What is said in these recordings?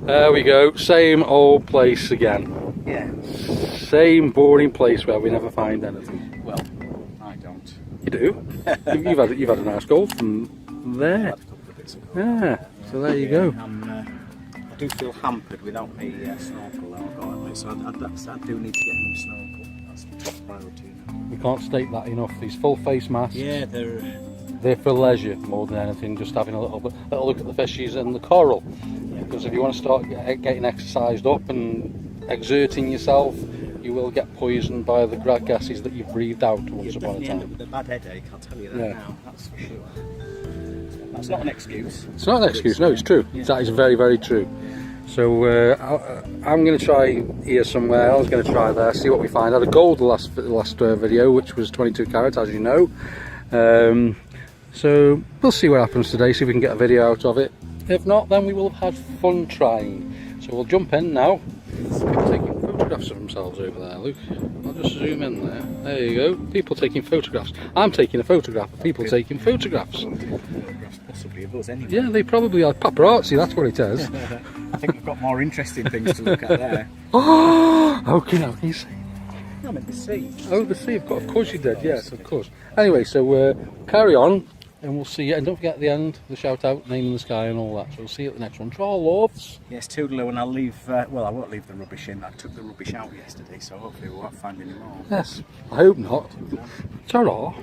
There we go, same old place again. Yeah. Same boring place where we never find anything. Well, I don't. You do? you've had a nice goal from there. I've had a couple of bits of gold. Yeah, so there you go. I do feel hampered without my snorkel that I've got at me, so I do need to get a new snorkel. That's the top priority now. We can't state that enough. These full face masks. Yeah, they're for leisure more than anything, just having a little look at the fishes and the coral. Because if you want to start getting exercised up and exerting yourself, you will get poisoned by the gases that you've breathed out once upon a time. End up with a bad headache, I'll tell you that now, that's for sure. That's not an excuse. It's not an excuse, no, it's true. Yeah. That is very, very true. So I'm going to try here somewhere. I was going to try there, see what we find. I had a gold the last video, which was 22 carats, as you know. So we'll see what happens today, see if we can get a video out of it. If not, then we will have had fun trying. So we'll jump in now. People taking photographs of themselves over there, Luke. I'll just zoom in there. There you go. People taking photographs. I'm taking a photograph of people taking photographs. Possibly of us anyway. Yeah, they probably are paparazzi, that's what it is. I think we've got more interesting things to look at there. Oh, okay, now can you see? I meant the sea. Oh, the sea, of course you did, yes, of course. Anyway, so carry on. And we'll see you, and don't forget at the end, the shout out, name in the sky and all that. So we'll see you at the next one. Try loves. Yes, toodaloo, and I'll leave, well, I won't leave the rubbish in. I took the rubbish out yesterday, so hopefully we won't find any more. Yes, I hope not. Ta-ra.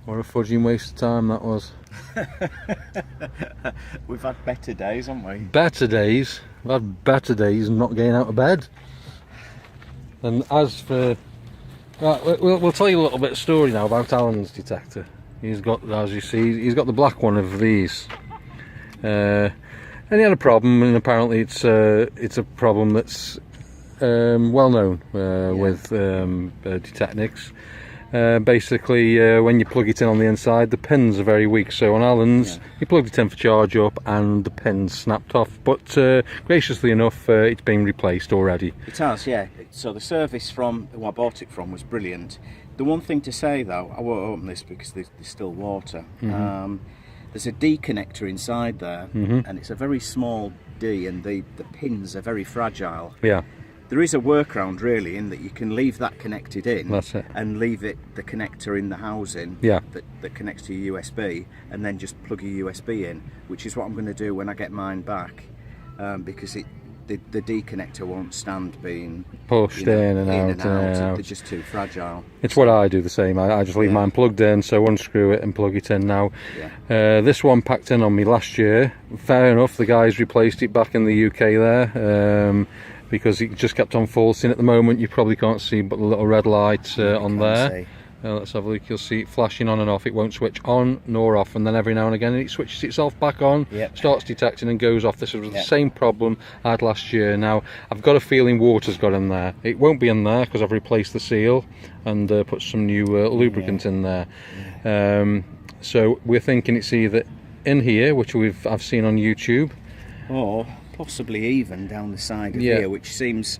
What a fudging waste of time that was. We've had better days, haven't we? Better days? We've had better days not getting out of bed. And as for... Right, we'll tell you a little bit of story now about Alan's detector. He's got, as you see, he's got the black one of these. And he had a problem, and apparently it's a problem that's well known with Detecnics. Basically, when you plug it in on the inside, the pins are very weak. So on Alan's, he plugged it in for charge up, and the pins snapped off. But graciously enough, it's been replaced already. It has, yeah. So the service from who I bought it from was brilliant. The one thing to say though, I won't open this because there's still water. There's a D connector inside there, and it's a very small D, and the pins are very fragile. Yeah. There is a workaround really in that you can leave that connected in. That's it. And leave the connector in the housing that connects to your USB, and then just plug your USB in, which is what I'm going to do when I get mine back, because the D connector won't stand being pushed in and out. They're just too fragile. It's what I do the same. I just leave mine plugged in, so unscrew it and plug it in now. This one packed in on me last year. Fair enough, the guys replaced it back in the UK there, because it just kept on faulting. At the moment you probably can't see but the little red light on there. Let's have a look. You'll see it flashing on and off. It won't switch on nor off, and then every now and again it switches itself back on, starts detecting and goes off. This was the same problem I had last year. Now I've got a feeling water's got in there. It won't be in there because I've replaced the seal and put some new lubricant in there. So we're thinking it's either in here, which I've seen on YouTube, or possibly even down the side of here, which seems...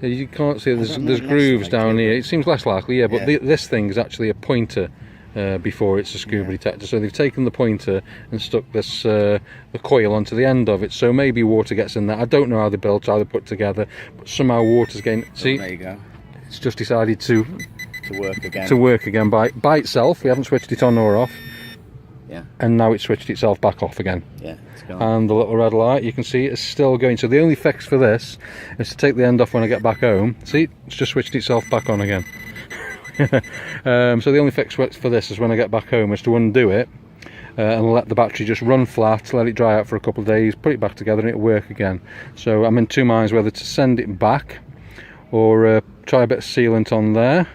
You can't see there's grooves down here. It seems less likely, but this thing is actually a pointer before it's a scuba detector. So they've taken the pointer and stuck this the coil onto the end of it. So maybe water gets in there. I don't know how they're built, how they're put together, but somehow water's getting... See, there you go. It's just decided to work again. To work again by itself. We haven't switched it on or off. And now it's switched itself back off again. It's gone. And the little red light, you can see it's still going. So the only fix for this is to take the end off when I get back home. See, it's just switched itself back on again. So the only fix for this is when I get back home is to undo it and let the battery just run flat, let it dry out for a couple of days, put it back together and it'll work again. So I'm in two minds whether to send it back or try a bit of sealant on there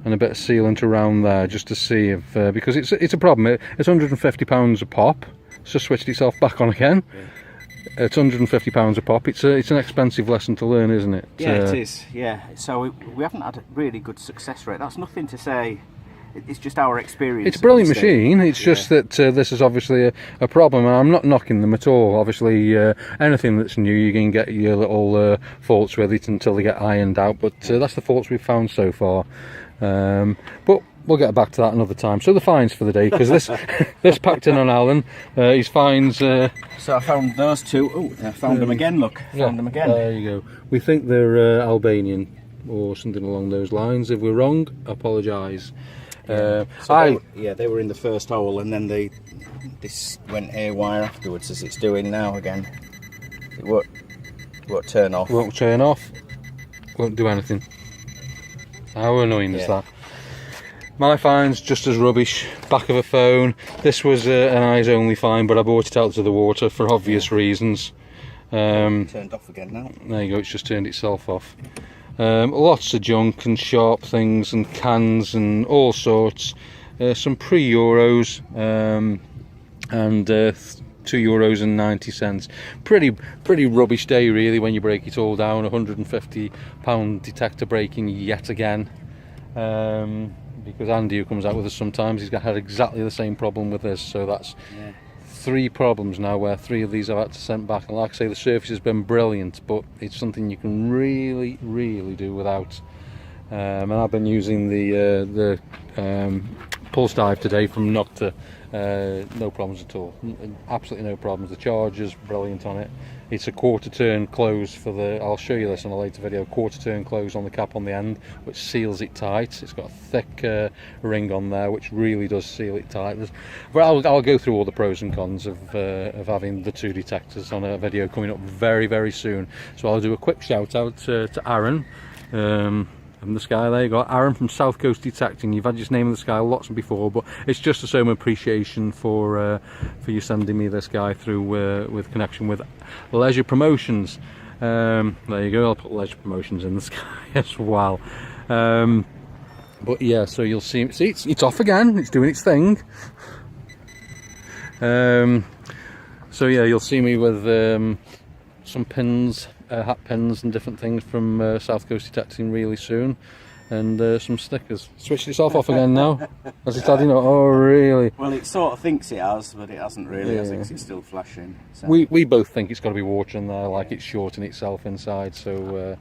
and a bit of sealant around there, just to see if because it's a problem. It's £150 a pop. It's just switched itself back on again. It's £150 a pop. It's an expensive lesson to learn, isn't it? It is. So we haven't had a really good success rate. That's nothing to say. It's just our experience. It's a brilliant machine. It's just that this is obviously a problem, and I'm not knocking them at all. Obviously, anything that's new, you can get your little faults with it until they get ironed out. But that's the faults we've found so far. But we'll get back to that another time. So the fines for the day, because this packed in on Alan. His fines. So I found those two. Oh, I found them again. Look, found them again. There you go. We think they're Albanian or something along those lines. If we're wrong, apologise. They were in the first hole, and then this went haywire afterwards, as it's doing now again. It won't turn off. Won't turn off. Won't do anything. How annoying is that? My fine's just as rubbish. Back of a phone. This was an eyes only fine, but I brought it out to the water for obvious reasons. Turned off again now. There you go, it's just turned itself off. Lots of junk and sharp things and cans and all sorts. Some pre-Euros and €2.90. Pretty rubbish day really when you break it all down. £150 detector breaking yet again. Because Andy, who comes out with us sometimes, he's had exactly the same problem with this. So that's 3 problems now where 3 of these I've had to send back. And like I say, the service has been brilliant, but it's something you can really do without. And I've been using the pulse dive today from Nocta. No problems at all, absolutely no problems. The charger's brilliant on it. It's a quarter turn close for I'll show you this in a later video, quarter turn close on the cap on the end, which seals it tight. It's got a thick ring on there which really does seal it tight. But I'll go through all the pros and cons of having the 2 detectors on a video coming up very soon. So I'll do a quick shout out to Aaron from the Sky. There you go, Aaron from South Coast Detecting. You've had your name in the sky lots before, but it's just a sort of appreciation for you sending me this guy through with connection with Leisure Promotions. There you go, I'll put Leisure Promotions in the sky as well. But yeah, so you'll see it's off again, it's doing its thing. So yeah, you'll see me with some pins, hat pins and different things from South Coast Detecting really soon, and some stickers. Switched itself off again now. As it's adding up. Oh really? Well, it sort of thinks it has, but it hasn't really, has it? 'Cause it's still flashing. So. We both think it's got to be water in there, like it's shorting itself inside, so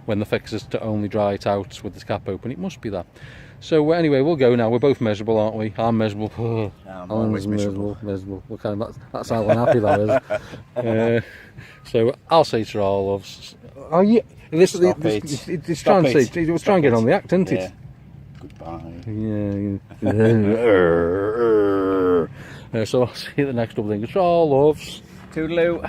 when the fix is to only dry it out with the cap open, it must be that. So anyway, we'll go now. We're both miserable, aren't we? I'm miserable. I'm Alan's always miserable. miserable. Look, that's how unhappy that is. So I'll say to all of us, oh yeah, this is it's trying to say, it was trying to get on the act, isn't it? Goodbye. Yeah. So I'll see you at the next double thing. It's all loves. Toodaloo.